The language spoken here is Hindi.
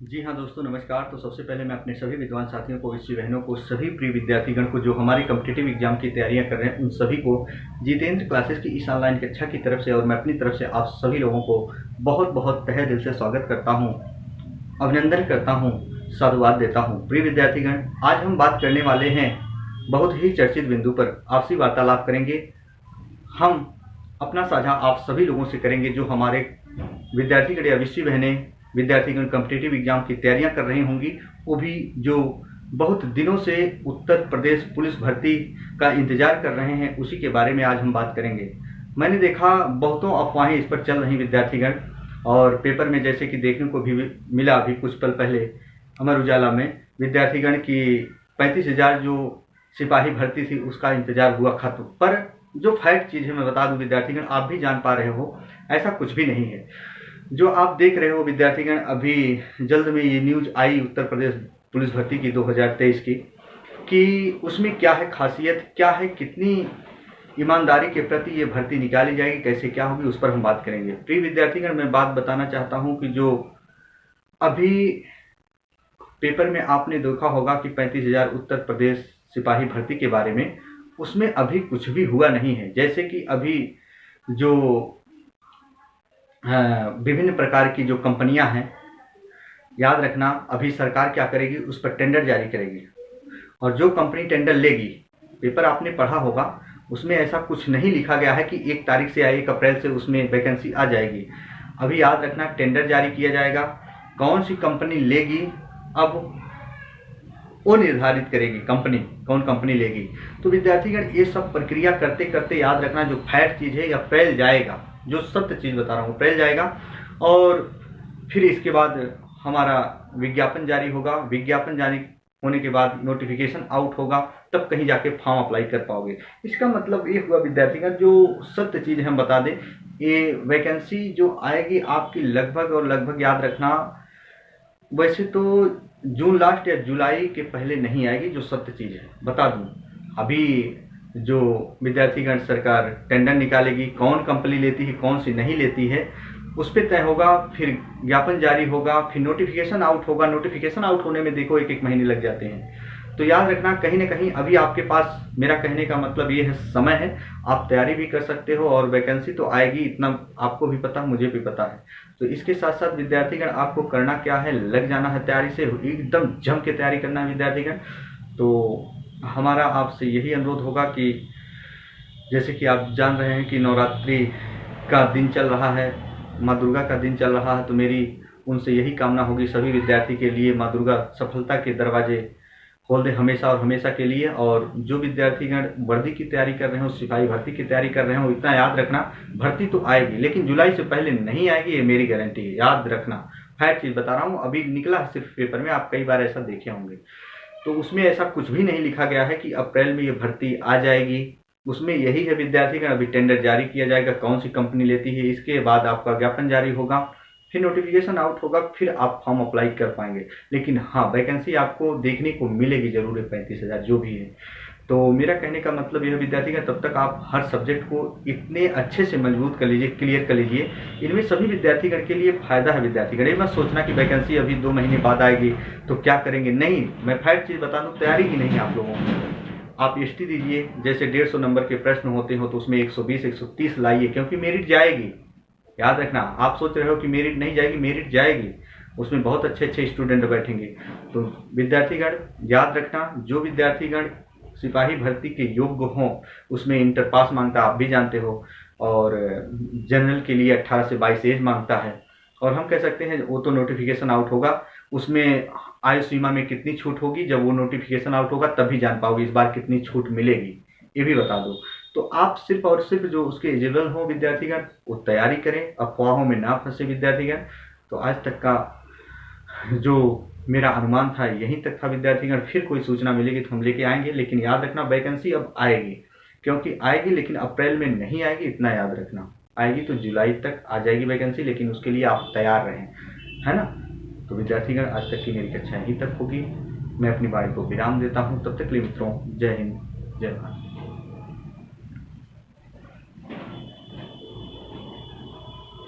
जी हाँ दोस्तों, नमस्कार। तो सबसे पहले मैं अपने सभी विद्वान साथियों को, विषय बहनों को, सभी प्रिय विद्यार्थीगण को जो हमारी कॉम्पिटिटिव एग्जाम की तैयारियां कर रहे हैं, उन सभी को जितेंद्र क्लासेस की इस ऑनलाइन कक्षा की तरफ से और मैं अपनी तरफ से आप सभी लोगों को बहुत बहुत तहे दिल से स्वागत करता हूँ, अभिनंदन करता हूँ, साधुवाद देता हूँ। प्रिय विद्यार्थीगण, आज हम बात करने वाले हैं बहुत ही चर्चित बिंदु पर, आपसी वार्तालाप करेंगे। हम अपना साझा आप सभी लोगों से करेंगे जो हमारे विद्यार्थीगण या विषय बहनें विद्यार्थीगण कॉम्पिटिटिव एग्जाम की तैयारियां कर रही होंगी, वो भी जो बहुत दिनों से उत्तर प्रदेश पुलिस भर्ती का इंतजार कर रहे हैं, उसी के बारे में आज हम बात करेंगे। मैंने देखा बहुतों अफवाहें इस पर चल रही विद्यार्थीगण, और पेपर में जैसे कि देखने को भी मिला अभी कुछ पल पहले अमर उजाला में विद्यार्थीगण की 35,000 जो सिपाही भर्ती थी उसका इंतजार हुआ खत्म। पर जो फैक्ट चीज़ है मैं बता दूं विद्यार्थीगण, आप भी जान पा रहे हो, ऐसा कुछ भी नहीं है। जो आप देख रहे हो विद्यार्थीगण, अभी जल्द में ये न्यूज आई उत्तर प्रदेश पुलिस भर्ती की 2023 की, कि उसमें क्या है खासियत, क्या है, कितनी ईमानदारी के प्रति ये भर्ती निकाली जाएगी, कैसे क्या होगी, उस पर हम बात करेंगे। प्रिय विद्यार्थीगण, मैं बात बताना चाहता हूं कि जो अभी पेपर में आपने देखा होगा कि 35,000 उत्तर प्रदेश सिपाही भर्ती के बारे में, उसमें अभी कुछ भी हुआ नहीं है। जैसे कि अभी जो विभिन्न प्रकार की जो कंपनियां हैं, याद रखना अभी सरकार क्या करेगी, उस पर टेंडर जारी करेगी, और जो कंपनी टेंडर लेगी, पेपर आपने पढ़ा होगा, उसमें ऐसा कुछ नहीं लिखा गया है कि 1 तारीख से या 1 अप्रैल से उसमें वैकेंसी आ जाएगी। अभी याद रखना टेंडर जारी किया जाएगा, कौन सी कंपनी लेगी अब वो निर्धारित करेगी, कंपनी कौन कंपनी लेगी। तो विद्यार्थीगण, ये सब प्रक्रिया करते करते याद रखना जो फैक्ट चीज़ है अप्रैल जाएगा, जो सत्य चीज़ बता रहा हूँ अप्रैल जाएगा, और फिर इसके बाद हमारा विज्ञापन जारी होगा। विज्ञापन जारी होने के बाद नोटिफिकेशन आउट होगा, तब कहीं जाके फॉर्म अप्लाई कर पाओगे। इसका मतलब ये हुआ विद्यार्थीगण, जो सत्य चीज़ हम बता दें, ये वैकेंसी जो आएगी आपकी लगभग और लगभग याद रखना, वैसे तो जून लास्ट या जुलाई के पहले नहीं आएगी, जो सत्य चीज़ है बता दूं। अभी जो विद्यार्थीगण सरकार टेंडर निकालेगी, कौन कंपनी लेती है कौन सी नहीं लेती है, उस पर तय होगा, फिर ज्ञापन जारी होगा, फिर नोटिफिकेशन आउट होगा। नोटिफिकेशन आउट होने में देखो 1-1 महीने लग जाते हैं। तो याद रखना कहीं ना कहीं अभी आपके पास, मेरा कहने का मतलब ये है, समय है, आप तैयारी भी कर सकते हो, और वैकेंसी तो आएगी, इतना आपको भी पता, मुझे भी पता है। तो इसके साथ साथ विद्यार्थीगण आपको करना क्या है, लग जाना है तैयारी से, एकदम जम के तैयारी करना है विद्यार्थीगण। तो हमारा आपसे यही अनुरोध होगा कि जैसे कि आप जान रहे हैं कि नवरात्रि का दिन चल रहा है, माँ दुर्गा का दिन चल रहा है, तो मेरी उनसे यही कामना होगी सभी विद्यार्थी के लिए, माँ दुर्गा सफलता के दरवाजे खोल दे हमेशा और हमेशा के लिए। और जो विद्यार्थीगण वर्दी की तैयारी कर रहे हो, सिपाही भर्ती की तैयारी कर रहे हो, इतना याद रखना, भर्ती तो आएगी लेकिन जुलाई से पहले नहीं आएगी, ये मेरी गारंटी है। याद रखना, फैक्ट चीज़ बता रहा हूँ, अभी निकला है सिर्फ पेपर में, आप कई बार ऐसा देखे होंगे। तो उसमें ऐसा कुछ भी नहीं लिखा गया है कि अप्रैल में ये भर्ती आ जाएगी। उसमें यही है विद्यार्थीगण, अभी टेंडर जारी किया जाएगा, कौन सी कंपनी लेती है, इसके बाद आपका ज्ञापन जारी होगा, फिर नोटिफिकेशन आउट होगा, फिर आप फॉर्म अप्लाई कर पाएंगे। लेकिन हाँ, वैकेंसी आपको देखने को मिलेगी जरूर है, 35,000 जो भी है। तो मेरा कहने का मतलब यह विद्यार्थीगण, तब तक आप हर सब्जेक्ट को इतने अच्छे से मजबूत कर लीजिए, क्लियर कर लीजिए, इनमें सभी विद्यार्थीगण के लिए फायदा है। विद्यार्थीगण ये मत सोचना कि वैकेंसी अभी 2 महीने बाद आएगी तो क्या करेंगे, नहीं, मैं फैक्ट चीज़ बता दूँ, तैयारी की नहीं आप लोगों को। आप एसटी दीजिए, जैसे 150 नंबर के प्रश्न होते हो तो उसमें 120-130 लाइए, क्योंकि मेरिट जाएगी। याद रखना, आप सोच रहे हो कि मेरिट नहीं जाएगी, मेरिट जाएगी, उसमें बहुत अच्छे अच्छे स्टूडेंट बैठेंगे। तो विद्यार्थीगण याद रखना, जो विद्यार्थीगण सिपाही भर्ती के योग्य हों, उसमें इंटर पास मांगता है, आप भी जानते हो, और जनरल के लिए 18 से 22 एज मांगता है। और हम कह सकते हैं वो तो नोटिफिकेशन आउट होगा, उसमें आयु सीमा में कितनी छूट होगी, जब वो नोटिफिकेशन आउट होगा तभी जान पाओगे इस बार कितनी छूट मिलेगी, ये भी बता दो। तो आप सिर्फ और सिर्फ जो उसके एलिजिबल हो विद्यार्थीगण, वो तैयारी करें, अफवाहों में ना फंसे विद्यार्थीगण। तो आज तक का जो मेरा अनुमान था यहीं तक था विद्यार्थीगण, फिर कोई सूचना मिलेगी तो हम लेके आएंगे। लेकिन याद रखना, वैकेंसी अब आएगी, क्योंकि आएगी लेकिन अप्रैल में नहीं आएगी, इतना याद रखना। आएगी तो जुलाई तक आ जाएगी वैकेंसी, लेकिन उसके लिए आप तैयार रहें, है ना। तो विद्यार्थीगण, आज तक की मेरी कक्षा यहीं तक होगी, मैं अपनी बारी को विराम देता हूँ। तब तक के लिए मित्रों, जय हिंद, जय भारत।